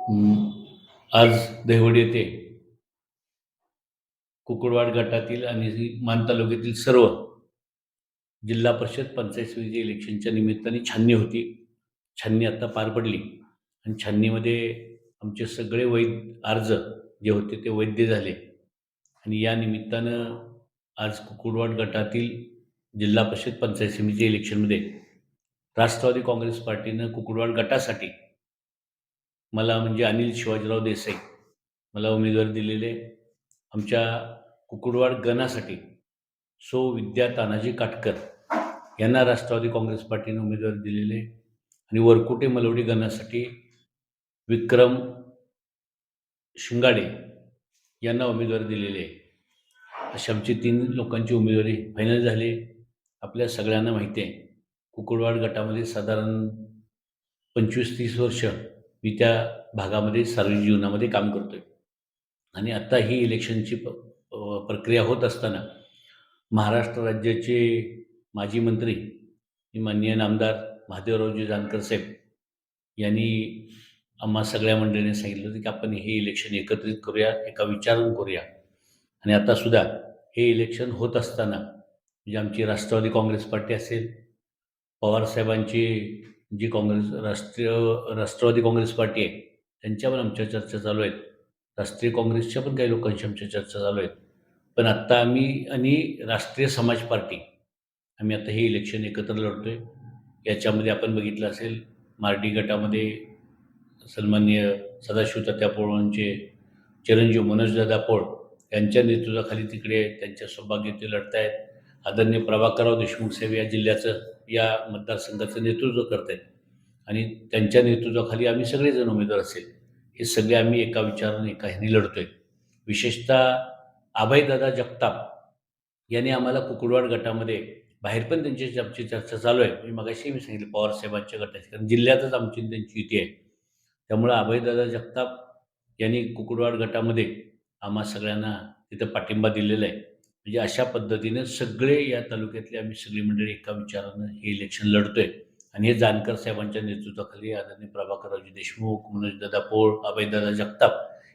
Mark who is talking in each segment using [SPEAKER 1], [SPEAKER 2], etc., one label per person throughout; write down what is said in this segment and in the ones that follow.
[SPEAKER 1] आज दहिवडी येथे कुकुडवाड गटातील आणि मान तालुक्यातील सर्व जिल्हा परिषद पंचायत समिती इलेक्शनच्या निमित्ताने छाननी होती. छाननी आत्ता पार पडली आणि छाननीमध्ये आमचे सगळे अर्ज जे होते ते वैध झाले आणि या निमित्तानं आज कुकुडवाड गटातील जिल्हा परिषद पंचायत समिती इलेक्शनमध्ये राष्ट्रवादी काँग्रेस पार्टीनं कुकुडवाड गटासाठी मला म्हणजे अनिल शिवाजीराव देसाई मला उमेदवारी दिलेले. आमच्या कुकुडवाड गणासाठी विद्या तानाजी काटकर यांना राष्ट्रवादी काँग्रेस पार्टीने उमेदवारी दिलेले आणि वरकुटे मलवडी गणासाठी विक्रम शिंगाडे यांना उमेदवारी दिलेली आहे. अशी आमची 3 लोकांची उमेदवारी फायनल झाली. आपल्या सगळ्यांना माहिती आहे कुकुडवाड गटामध्ये साधारण 25-30 वर्ष मी त्या भागामध्ये सार्वजनिक जीवनामध्ये काम करतोय आणि आता ही इलेक्शनची प्रक्रिया होत असताना महाराष्ट्र राज्याचे माजी मंत्री माननीय नामदार महादेवरावजी जानकर साहेब यांनी आम्हा सगळ्या मंडळींनी सांगितलं होतं की आपण हे इलेक्शन एकत्रित करूया, एका विचारानं करूया. आणि आता सुद्धा हे इलेक्शन होत असताना म्हणजे आमची राष्ट्रवादी काँग्रेस पार्टी असेल, पवारसाहेबांची जी राष्ट्रवादी काँग्रेस पार्टी आहे त्यांच्या पण आमच्या चर्चा चालू आहेत. राष्ट्रीय काँग्रेसच्या पण काही लोकांशी आमच्या चर्चा चालू आहेत. पण आत्ता आम्ही आणि राष्ट्रीय समाज पार्टी आम्ही आता हे इलेक्शन एकत्र लढतोय. याच्यामध्ये आपण बघितलं असेल मार्डी गटामध्ये सन्माननीय सदाशिव तात्या पोळांचे चिरंजीव मनोजदादा पोळ यांच्या नेतृत्वाखाली तिकडे त्यांच्या सौभाग्य लढत आहेत. आदरणीय प्रभाकरराव देशमुख साहेब या जिल्ह्याचं या मतदारसंघाचं नेतृत्व करत आहेत आणि त्यांच्या नेतृत्वाखाली आम्ही सगळेजण उमेदवार असेल हे सगळे आम्ही एका विचाराने एका ह्याने लढतोय. विशेषतः अभयदादा जगताप यांनी आम्हाला कुकुडवाड गटामध्ये बाहेर पण त्यांची आमची चर्चा चालू आहे. मी मगाशी सांगितलं पवारसाहेबांच्या गटाची, कारण जिल्ह्यातच आमची त्यांची युती आहे. त्यामुळं अभयदादा जगताप यांनी कुकुडवाड गटामध्ये आम्हा सगळ्यांना तिथं पाठिंबा दिलेला आहे. म्हणजे अशा पद्धतीने सगळे या तालुक्यातले आम्ही सगळी मंडळी एका विचारानं हे इलेक्शन लढतोय आणि हे जानकर साहेबांच्या नेतृत्वाखाली आदरणीय प्रभाकररावजी देशमुख, मनोजदादा पोळ, अभयदादा जगताप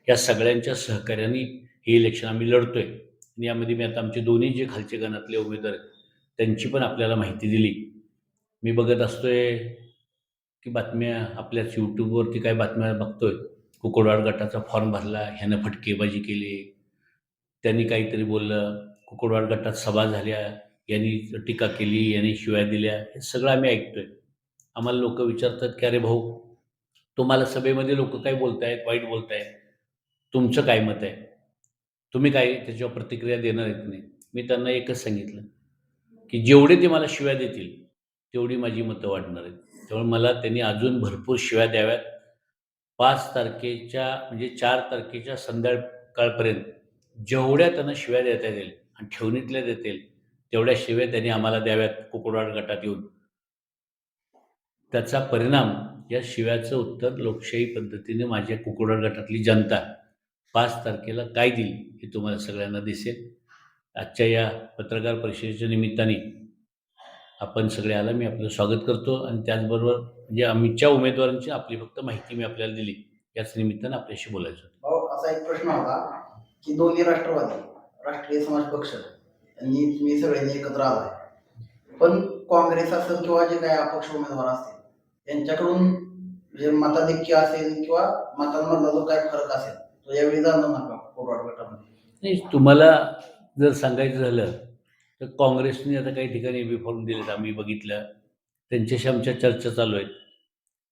[SPEAKER 1] या सगळ्यांच्या सहकार्याने हे इलेक्शन आम्ही लढतोय. आणि यामध्ये मी आता आमचे दोन्ही जे खालचे गणातले उमेदवार आहेत त्यांची पण आपल्याला माहिती दिली. मी बघत असतोय की बातम्या आपल्याच यूट्यूबवरती काय बातम्या बघतोय, कुकुडवाड गटाचा फॉर्म भरला, ह्यानं फटकेबाजी केली, त्यांनी काहीतरी बोललं, कुकुडवाड गटात सभा झाल्या, यांनी टीका केली, यांनी शिव्या दिल्या, हे सगळं आम्ही ऐकतोय. आम्हाला लोक विचारतात की अरे भाऊ, तुम्हाला सभेमध्ये लोक काय बोलतायत, वाईट बोलतायत, तुमचं काय मत आहे, तुम्ही काय त्याच्यावर प्रतिक्रिया देणार आहेत नाही. मी त्यांना एकच सांगितलं की जेवढे ते मला शिव्या देतील तेवढी माझी मतं वाढणार आहेत. त्यामुळे मला त्यांनी अजून भरपूर शिव्या द्याव्यात. 5 तारखेच्या म्हणजे 4 तारखेच्या संध्याकाळपर्यंत जेवढ्या त्यांना शिव्या देता येतील आणि ठेवणीतल्या देतील तेवढ्या शिव्या त्यांनी आम्हाला द्याव्यात कुकुडवाड गटात येऊन. त्याचा परिणाम या शिव्याचं उत्तर लोकशाही पद्धतीने माझ्या कुकुडवाड गटातली जनता 5 तारखेला काय देईल हे तुम्हाला सगळ्यांना दिसेल. आजच्या या पत्रकार परिषदेच्या निमित्ताने आपण सगळे आला, मी आपलं स्वागत करतो आणि त्याचबरोबर म्हणजे आमच्या उमेदवारांची आपली फक्त माहिती मी आपल्याला दिली, याच निमित्तानं आपल्याशी बोलायचं होतं.
[SPEAKER 2] असा एक प्रश्न होता की दोन्ही राष्ट्रवादी राष्ट्रीय समाज पक्ष यांनी तुम्ही सगळ्यांनी एकत्र आलाय, पण काँग्रेस असेल किंवा जे काही अपक्ष उमेदवार असतील त्यांच्याकडून जे मताधिक्य असेल किंवा मतांमधला जो काही फरक असेल तो यावेळी जाणवणार का कुकुडवाड गटामध्ये?
[SPEAKER 1] नाही, तुम्हाला जर सांगायचं झालं तर काँग्रेसने आता काही ठिकाणी एबी फॉर्म दिलेत, आम्ही बघितलं, त्यांच्याशी आमच्या चर्चा चालू आहेत.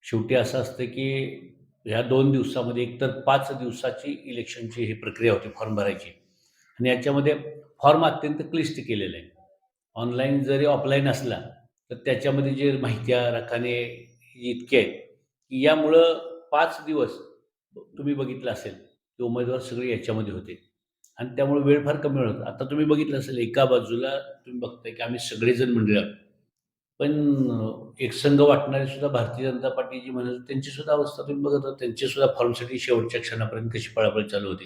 [SPEAKER 1] शेवटी असं असतं की ह्या 2 दिवसामध्ये एकतर 5 दिवसाची इलेक्शनची ही प्रक्रिया होती फॉर्म भरायची आणि याच्यामध्ये फॉर्म अत्यंत क्लिष्ट केलेलं आहे. ऑनलाईन जरी ऑफलाईन असला तर त्याच्यामध्ये जे माहित्या रकाने इतके आहेत की यामुळं 5 दिवस तुम्ही बघितलं असेल की उमेदवार सगळे याच्यामध्ये होते आणि त्यामुळे वेळ फार कमी वेळ होता. आता तुम्ही बघितलं असेल एका बाजूला तुम्ही बघताय की आम्ही सगळेजण मंडळी आहोत, पण एकसंघ वाटणारी सुद्धा भारतीय जनता पार्टी जी म्हणत त्यांची सुद्धा अवस्था तुम्ही बघत आहात. त्यांची सुद्धा फॉर्मसाठी शेवटच्या क्षणापर्यंत कशी पळापळ चालू होती.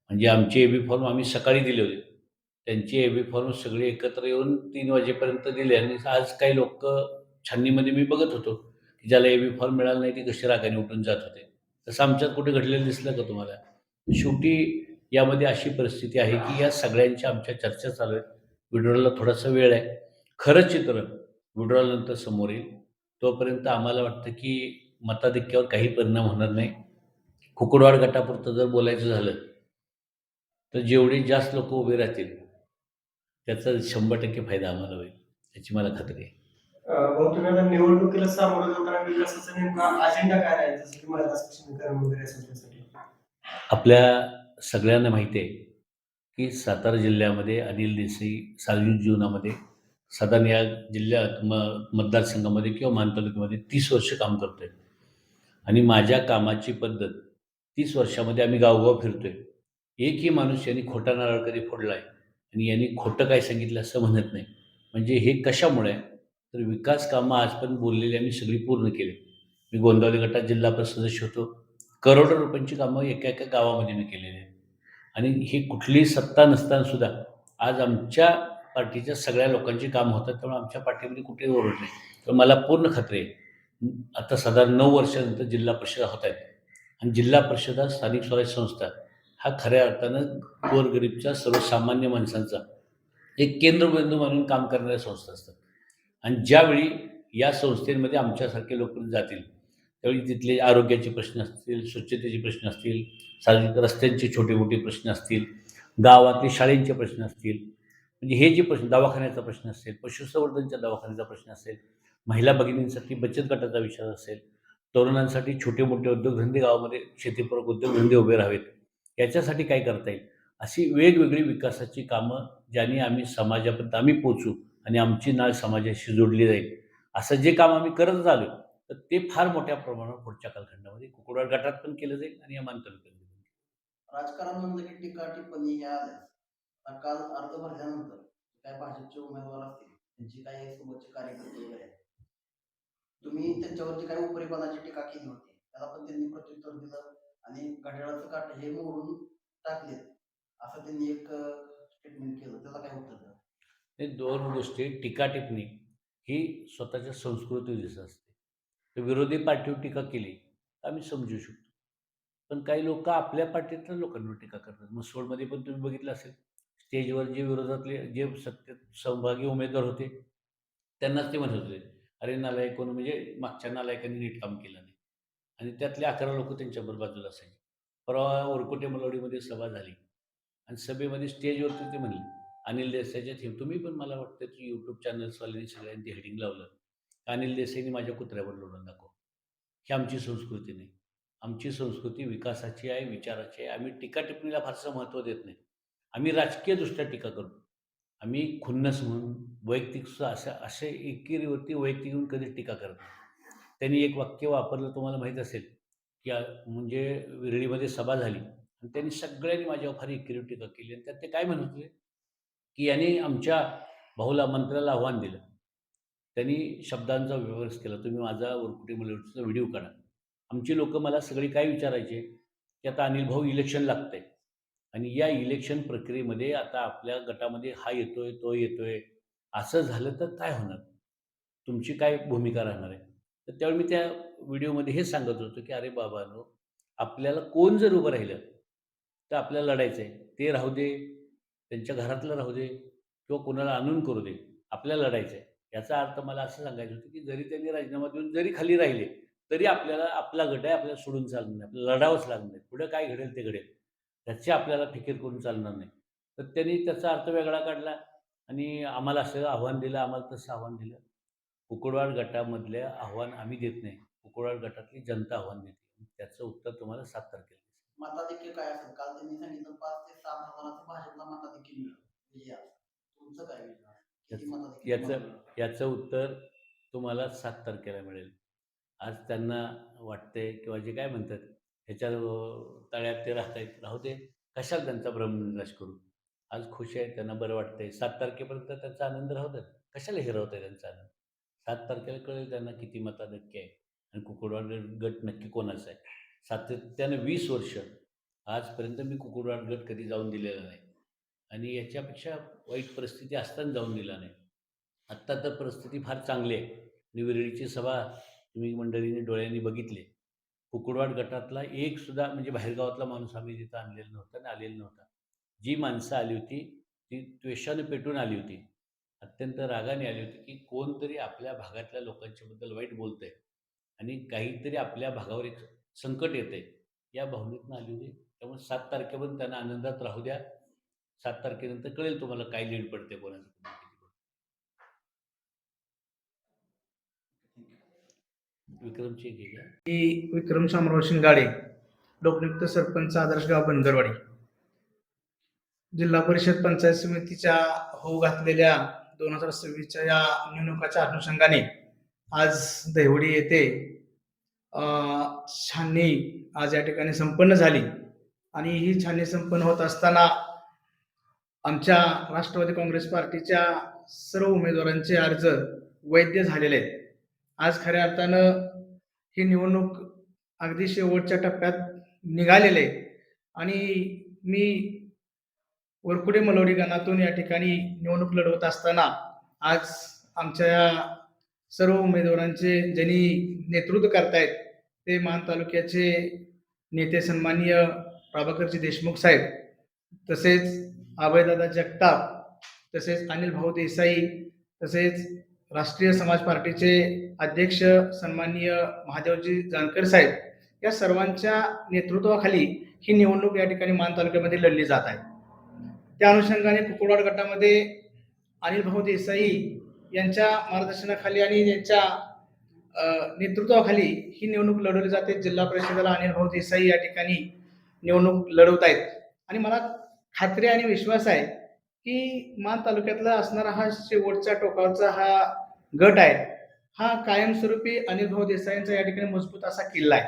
[SPEAKER 1] म्हणजे आमचे एबी फॉर्म आम्ही सकाळी दिले होते, त्यांचे एबी फॉर्म सगळे एकत्र येऊन 3 वाजेपर्यंत दिले आणि आज काही लोक छाननीमध्ये मी बघत होतो की ज्याला एबी फॉर्म मिळाला नाही ते कसे रागाने उठून जात होते. तसं आमच्यात कुठे घडलेलं दिसलं का तुम्हाला? शेवटी यामध्ये अशी परिस्थिती आहे, की या सगळ्यांच्या आमच्या चर्चा चालू आहेत. विड्रॉलला थोडासा वेळ आहे. खरं चित्र विड्रॉलनंतर समोर येईल. तोपर्यंत आम्हाला वाटतं, की मताधिक्यावर काही परिणाम होणार नाही. कुकुडवाड गटापुरतं जर बोलायचं झालं, तर जेवढे जास्त लोकं उभे राहतील, त्याचा 100% फायदा आम्हाला होईल, याची मला खात्री आहे.
[SPEAKER 3] भाऊ तुम्ही आता निवडणुकीला सामोरं जाताना विकासाचा नेमका अजेंडा काय आहे जसं की महिला सक्षमीकरण वगैरे असेल त्यासाठी?
[SPEAKER 1] आपल्या सगळ्यांना माहिती आहे, की सातारा जिल्ह्यामध्ये अनिल देसाई सार्वजनिक जीवनामध्ये साधारण या जिल्ह्यात मतदारसंघामध्ये किंवा मान तालुक्यामध्ये 30 वर्ष काम करतोय आणि माझ्या कामाची पद्धत 30 वर्षामध्ये आम्ही गावोगाव फिरतोय. एकही माणूस यांनी खोटा नारळ कधी फोडला आहे आणि यांनी खोटं काय सांगितलं असं म्हणत नाही. म्हणजे हे कशामुळे आहे? तर विकास कामं आजपर्यंत बोललेली आम्ही सगळी पूर्ण केली. मी गोंदावली गटात जिल्हा परिषद सदस्य होतो. करोडो रुपयांची कामं एका एका गावामध्ये मी केलेली आहेत. आणि ही कुठलीही सत्ता नसताना सुद्धा आज आमच्या पार्टीच्या सगळ्या लोकांची कामं होतात. त्यामुळे आमच्या पार्टीमध्ये कुठेही ओरड नाही. तर मला पूर्ण खात्री आहे. आता साधारण 9 वर्षानंतर जिल्हा परिषदा होत आहेत आणि जिल्हा परिषदा स्थानिक स्वराज्य संस्था हा खऱ्या अर्थानं गोरगरीबच्या सर्वसामान्य माणसांचा एक केंद्रबिंदू म्हणून काम करणाऱ्या संस्था असतात. आणि ज्यावेळी या संस्थेमध्ये आमच्यासारखे लोक जातील, त्यावेळी तिथले आरोग्याचे प्रश्न असतील, स्वच्छतेचे प्रश्न असतील, सार्वजनिक रस्त्यांचे छोटे-मोठे प्रश्न असतील, गावातले शाळेंचे प्रश्न असतील, म्हणजे हे जे प्रश्न दवाखान्याचा प्रश्न असेल, पशुसंवर्धनच्या दवाखान्याचा प्रश्न असेल, महिला भगिनींसाठी बचत गटाचा विषय असेल, तरुणांसाठी छोटे-मोठे उद्योगधंदे गावामध्ये शेतीपूरक उद्योगधंदे उभे राहावेत, याच्यासाठी काय करता येईल? अशी वेगवेगळी विकासाची कामं ज्यांनी आम्ही समाजापर्यंत आम्ही पोहोचू आणि आमची नाळ समाजाशी जोडली जाईल, असं जे काम आम्ही करतच आलोय, तर ते फार मोठ्या प्रमाणावर पुढच्या कालखंडामध्ये कुकुडवाड गटात पण केलं जाईल आणि या मान तालुक्यात पण.
[SPEAKER 2] राजकारण म्हणलं की टीका टिप्पणी ह्या आल्याच. आता काल अर्ज भरल्यानंतर काय भाजपचे उमेदवार असतील त्यांची काही सोबतचे कार्यकर्ते वगैरे आहेत. तुम्ही त्यांच्यावरची काही उपरीपणाची टीका केली होती. त्याला पण त्यांनी प्रत्युत्तर दिलं आणि घड्याळाचं काटे हे मोडून टाकलेत असं त्यांनी एक स्टेटमेंट केलं. त्याला काय उत्तर द्याल?
[SPEAKER 1] हे 2 गोष्टी टीका-टिप्पणी ही स्वतःच्या संस्कृतीवर दिसत असते. तर विरोधी पार्टीवर टीका केली, तर आम्ही समजू शकतो. पण काही लोकं आपल्या पार्टीतल्या लोकांवर टीका करतात. मसवडमध्ये पण तुम्ही बघितलं असेल, स्टेजवर जे विरोधातले जे सत्तेत सहभागी उमेदवार होते, त्यांनाच ते म्हणत होते, "अरे नालायकोनो" म्हणजे मागच्या नालायकांनी नीट काम केलं नाही. आणि त्यातले 11 लोकं त्यांच्याबरोबर बाजूला असायचे. परवा वरकुटे मलवडीमध्ये सभा झाली आणि सभेमध्ये स्टेजवरती ते म्हणले, अनिल देसाईच्या थीम तुम्ही पण मला वाटतं की YouTube चॅनल्सवाल्यांनी सगळ्यांनी ते हेडिंग लावलं. अनिल देसाईंनी माझ्या कुत्र्यावर लोळून दाखव. ही आमची संस्कृती नाही. आमची संस्कृती विकासाची आहे, विचाराची आहे. आम्ही टीका-टिप्पणीला फारसं महत्त्व देत नाही. आम्ही राजकीयदृष्ट्या टीका करतो. आम्ही खुन्नस म्हणून वैयक्तिक असे एकेरीवरती वैयक्तिक येऊन कधीच टीका करत नाही. त्यांनी एक वाक्य वापरलं तुम्हाला माहीत असेल, की म्हणजे विरळीमध्ये सभा झाली आणि त्यांनी सगळ्यांनी माझ्यावर फार एकेरी टीका केली आणि त्यात ते काय म्हणत होते, की यांनी आमच्या भाऊला मंत्र्याला आव्हान दिलं. त्यांनी शब्दांचा व्यवहार केला. तुम्ही माझा वरकुटे मलवडीचा व्हिडिओ काढा. आमची लोकं मला सगळी काय विचारायचे, की आता अनिल भाऊ इलेक्शन लागतंय आणि या इलेक्शन प्रक्रियेमध्ये आता आपल्या गटामध्ये हा येतोय, तो येतोय. असं झालं तर काय होणार? तुमची काय भूमिका राहणार आहे? तर त्यावेळी मी त्या व्हिडिओमध्ये हे सांगत होतो, की "अरे बाबांनो, आपल्याला कोण जर उभं राहिलं, तर आपल्याला लढायचं आहे. ते राहू दे, त्यांच्या घरातलं राहू दे किंवा कोणाला आणून करू दे, आपल्याला लढायचं आहे." याचा अर्थ मला असं सांगायचं होतं, की जरी त्यांनी राजीनामा देऊन जरी खाली राहिले, तरी आपल्याला आपला गट आहे, आपल्याला सोडून चालणार नाही. आपल्याला लढावंच लागणार आहे. पुढे काय घडेल ते घडेल. त्याची आपल्याला फिकीर करून चालणार नाही. तर त्यांनी त्याचा अर्थ वेगळा काढला आणि आम्हाला असं आव्हान दिलं, आम्हाला तसं आव्हान दिलं. कुकुडवाड गटामधले आव्हान आम्ही देत नाही. कुकुडवाड गटातली जनता आव्हान देते. त्याचं उत्तर तुम्हाला 7 तारखेला दिसेल.
[SPEAKER 2] मताधिक्य काय असेल? काल त्यांनी सांगितलं 5 ते 7,000चं भाजपला मताधिक्य मिळेल विजयाचं. तुमचं काय विचार? किती मताधिक्य
[SPEAKER 1] याचं
[SPEAKER 2] तुम्हाला मिळेल?
[SPEAKER 1] याचं उत्तर तुम्हाला 7 तारखेला मिळेल. आज त्यांना वाटतंय किंवा जे काय म्हणतात ह्याच्या तळ्यात ते राहतायत, राहू दे. कशाला त्यांचा भ्रमनिराश करू? आज खुश आहे, त्यांना बरं वाटतंय. 7 तारखेपर्यंत त्यांचा आनंद राहू द्यात. कशाला हिरावताय त्यांचा आनंद? 7 तारखेला कळेल त्यांना किती मताधिक्य आहे आणि कुकुडवाड गट नक्की कोणाचा आहे. सातत्यानं 20 वर्ष आजपर्यंत मी कुकुडवाड गट कधी जाऊन दिलेला नाही आणि याच्यापेक्षा वाईट परिस्थिती असताना जाऊन दिला नाही. आत्ता तर परिस्थिती फार चांगली आहे. आणि विरळीची सभा तुम्ही मंडळींनी डोळ्यांनी बघितली. कुकुडवाड गटातला एक सुद्धा म्हणजे बाहेरगावातला माणूस आम्ही तिथं आणलेला नव्हता आणि आलेला नव्हता. जी माणसं आली होती, ती द्वेषाने पेटून आली होती. अत्यंत रागाने आली होती, की कोणतरी आपल्या भागातल्या लोकांच्याबद्दल वाईट बोलतंय आणि काहीतरी आपल्या भागावर एक संकट येतंय, या भावनेतून आली होती. त्यामुळे 7 तारखेपर्यंत त्यांना आनंदात राहू द्या. 7 तारखेनंतर कळेल तुम्हाला काय लीड पडते कोणाचं किती पडते. विक्रमची घे घ्या.
[SPEAKER 4] की विक्रम शामराव शिंगाडे, लोकनियुक्त सरपंच आदर्शगाव बनगरवाडी, जिल्हा परिषद पंचायत समितीच्या होऊ घातलेल्या 2026च्या या निवडणुकाच्या अनुषंगाने आज दहिवडी येथे छाननी आज या ठिकाणी संपन्न झाली आणि ही छाननी संपन्न होत असताना आमच्या राष्ट्रवादी काँग्रेस पार्टीच्या सर्व उमेदवारांचे अर्ज वैध झालेले आहेत. आज खऱ्या अर्थानं ही निवडणूक अगदी शेवटच्या टप्प्यात निघालेले आणि मी वरकुडे मलवडी गणातून या ठिकाणी निवडणूक लढवत असताना आज आमच्या या सर्व उमेदवारांचे ज्यांनी नेतृत्व करतायत ते मान तालुक्याचे नेते सन्माननीय प्रभाकरजी देशमुख साहेब, तसेच अभयदादा जगताप, तसेच अनिल भाऊ देसाई, तसेच राष्ट्रीय समाज पार्टीचे अध्यक्ष सन्माननीय महादेवजी जानकर साहेब, या सर्वांच्या नेतृत्वाखाली ही निवडणूक या ठिकाणी मान तालुक्यामध्ये लढली जात आहे. त्या अनुषंगाने कुकुडवाड गटामध्ये अनिल भाऊ देसाई यांच्या मार्गदर्शनाखाली आणि यांच्या नेतृत्वाखाली ही निवडणूक लढवली जाते. जिल्हा परिषदेला अनिल भाऊ देसाई या ठिकाणी निवडणूक लढवत आहेत आणि मला खात्री आणि विश्वास आहे की मान तालुक्यातला असणारा हा शेवटच्या टोकावरचा हा गट आहे, हा कायमस्वरूपी अनिल भाऊ देसाईंचा या ठिकाणी मजबूत असा किल्ला आहे.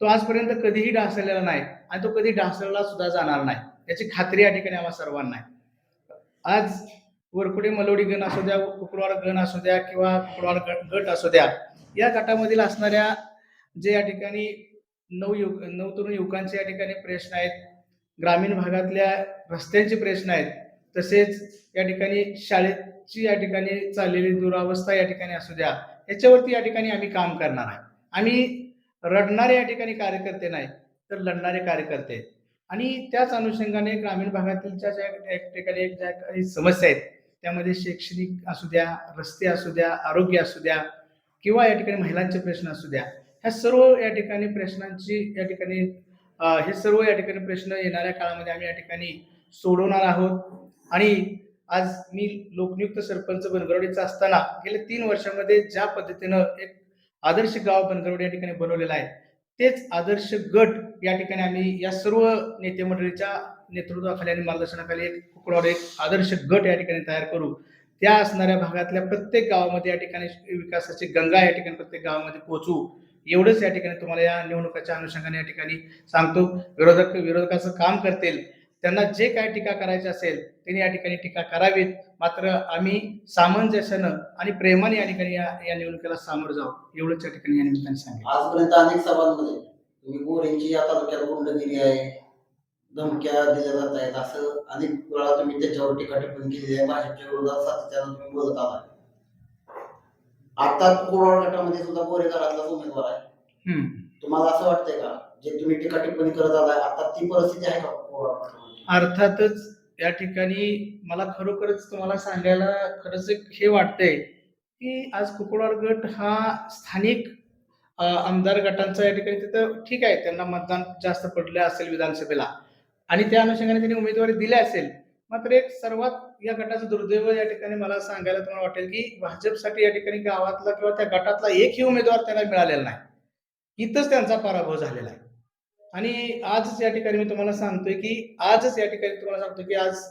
[SPEAKER 4] तो आजपर्यंत कधीही ढासळलेला नाही आणि तो कधी ढासळला सुद्धा जाणार नाही, याची खात्री या ठिकाणी आम्हा सर्वांना आहे. आज वरकुडे मलवडी गण असू द्या, कुकुडवाड गण असू द्या किंवा कुकुडवाड गट असू द्या, या गटामधील असणाऱ्या जे या ठिकाणी नवतरुण युवकांचे या ठिकाणी प्रश्न आहेत, ग्रामीण भागातल्या रस्त्यांचे प्रश्न आहेत, तसेच या ठिकाणी शाळेची या ठिकाणी चाललेली दुरावस्था या ठिकाणी असू द्या, याच्यावरती या ठिकाणी आम्ही काम करणार आहे. आम्ही रडणारे या ठिकाणी कार्यकर्ते नाही तर लढणारे कार्यकर्ते आहेत आणि त्याच अनुषंगाने ग्रामीण भागातील ज्या ठिकाणी ज्या काही समस्या आहेत त्यामध्ये शैक्षणिक असू द्या, रस्ते असू द्या, आरोग्य असू द्या किंवा या ठिकाणी महिलांचे प्रश्न असू द्या, ह्या सर्व या ठिकाणी प्रश्नांची या ठिकाणी हे सर्व या ठिकाणी प्रश्न येणाऱ्या काळामध्ये आम्ही या ठिकाणी सोडवणार आहोत. आणि आज मी लोकनियुक्त सरपंच बनगरवाडीचा असताना गेल्या 3 वर्षामध्ये ज्या पद्धतीनं एक आदर्श गाव बनगरवाडी या ठिकाणी बनवलेलं आहे, तेच आदर्श गट या ठिकाणी आम्ही या सर्व नेते मंडळीच्या नेतृत्वाखाली आणि मार्गदर्शनाखाली एक कुकुडवाड एक आदर्श गट या ठिकाणी तयार करू. त्या असणाऱ्या भागातल्या प्रत्येक गावामध्ये या ठिकाणी विकासाची गंगा या ठिकाणी प्रत्येक गावामध्ये पोहोचू, एवढंच या ठिकाणी तुम्हाला या निवडणुकाच्या अनुषंगाने या ठिकाणी सांगतो. विरोधकाचं काम करतील, त्यांना जे काय टीका करायची असेल त्यांनी या ठिकाणी टीका करावीत, मात्र आम्ही सामंजस्यानं आणि प्रेमाने या ठिकाणी या निवडणुकीला सामोरं जाऊ, एवढंच या ठिकाणी या निमित्ताने सांगितलं.
[SPEAKER 2] आजपर्यंत अनेक सभांमध्ये तुम्ही गोरेंची या तालुक्यात गुंडगिरी आहे, धमक्या दिल्या जात आहेत, असं अनेक वेळा तुम्ही त्याच्यावर टीका टिप्पणी केली आहे. भाजपच्या विरोधात सातत्यानं तुम्ही बोलत आहात. आता कुकुडवाड गटामध्ये सुद्धा गोरे घरातलाच उमेदवार आहे. तुम्हाला असं वाटतंय का जे तुम्ही टीका टिप्पणी करत आलाय आता ती परिस्थिती आहे का कुकुडवाड गटामध्ये?
[SPEAKER 4] अर्थातच या ठिकाणी मला खरोखरच तुम्हाला सांगायला खरंच एक हे वाटतंय की आज कुकुडवाड गट हा स्थानिक आमदार गटांचा या ठिकाणी तिथं ठीक आहे, त्यांना मतदान जास्त पडलं असेल विधानसभेला आणि त्या अनुषंगाने त्यांनी उमेदवारी दिली असेल, मात्र एक सर्वात या गटाचं दुर्दैव या ठिकाणी मला सांगायला तुम्हाला वाटेल की भाजपसाठी या ठिकाणी गावातला किंवा त्या गटातला एकही उमेदवार त्यांना मिळालेला नाही. इथंच त्यांचा पराभव झालेला आहे. आणि आजच या ठिकाणी मी तुम्हाला सांगतोय की आजच या ठिकाणी तुम्हाला सांगतो की आज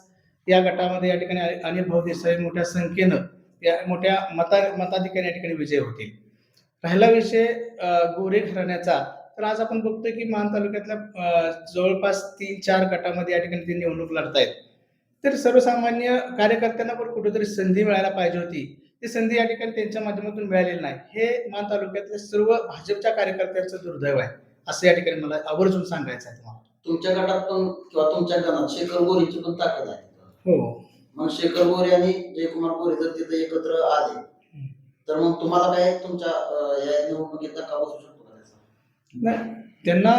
[SPEAKER 4] या गटामध्ये या ठिकाणी अनिल भाऊ देसाई मोठ्या संख्येनं या मोठ्या मताधिकारी या ठिकाणी विजय होतील. राहिला विषय गोरे घराण्याचा, तर आज आपण बघतोय की मान तालुक्यातल्या जवळपास 3-4 गटामध्ये या ठिकाणी ते निवडणूक लढतायत. तर सर्वसामान्य कार्यकर्त्यांना पण कुठेतरी संधी मिळायला पाहिजे होती, ती संधी या ठिकाणी त्यांच्या माध्यमातून मिळालेली नाही. हे मान तालुक्यातल्या सर्व भाजपच्या कार्यकर्त्यांचं दुर्दैव आहे, असं या ठिकाणी मला आवर्जून सांगायचं आहे तुम्हाला.
[SPEAKER 2] तुमच्या गटात पण किंवा तुमच्या गणात शेखर गोरेची पण ताकद आहे.
[SPEAKER 4] हो,
[SPEAKER 2] मग शेखर गोरे आणि जयकुमार गोरे जर तिथे एकत्र आले तर मग तुम्हाला काय तुमच्या या निवडणुकीत धक्का बसू शकतो का त्याचा?
[SPEAKER 4] नाही, त्यांना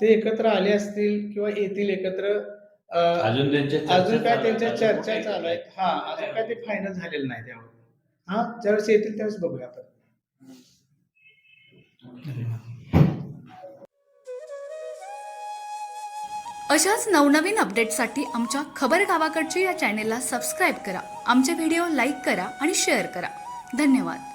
[SPEAKER 4] ते एकत्र आले असतील किंवा येतील एकत्र.
[SPEAKER 1] अजून त्यांच्या
[SPEAKER 4] अजून काय
[SPEAKER 1] चालू
[SPEAKER 4] त्यांच्या
[SPEAKER 1] आहेत.
[SPEAKER 4] चर्चा चालू आहेत. हा, अजून काय ते फायनल झालेलं नाही त्यावर. हा, ज्यावेळेस येतील त्यावेळेस बघूया आपण.
[SPEAKER 5] अशाच नवनवीन अपडेट्ससाठी आमच्या खबर गावाकडची या चॅनेलला सबस्क्राईब करा. आमचे व्हिडिओ लाईक करा आणि शेअर करा. धन्यवाद.